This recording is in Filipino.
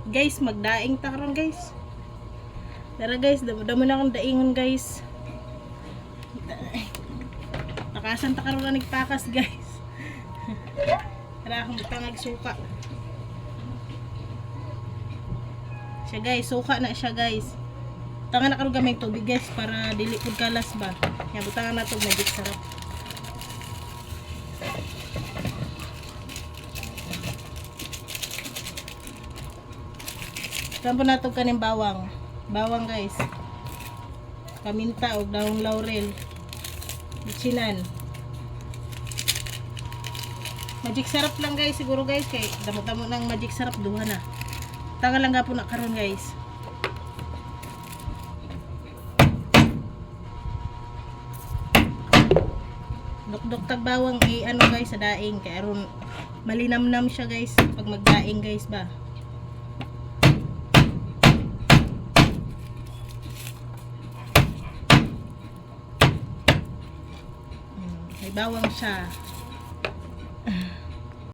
Guys, magdaing ta karon guys. Tara guys, damo na akong daingon guys. Takasan ta karon na nagpakas guys. Tara akong tangag suka. Siya guys, suka na siya guys. Tangan na karon gamay tubig guys para dili pud kalas ba. Ya butangan na to magic sarap. Sampo na ito kaning bawang. Bawang guys. Kaminta o daong laurel. Ichinan. Magic sarap lang guys. Siguro guys. Kay damo-damo ng magic sarap. Duha na. Tanga lang nga po na karon guys. Dok-dok tag bawang ano guys sa daing. Kaya aron malinamnam siya guys. Pag magdaing guys ba. May bawang siya.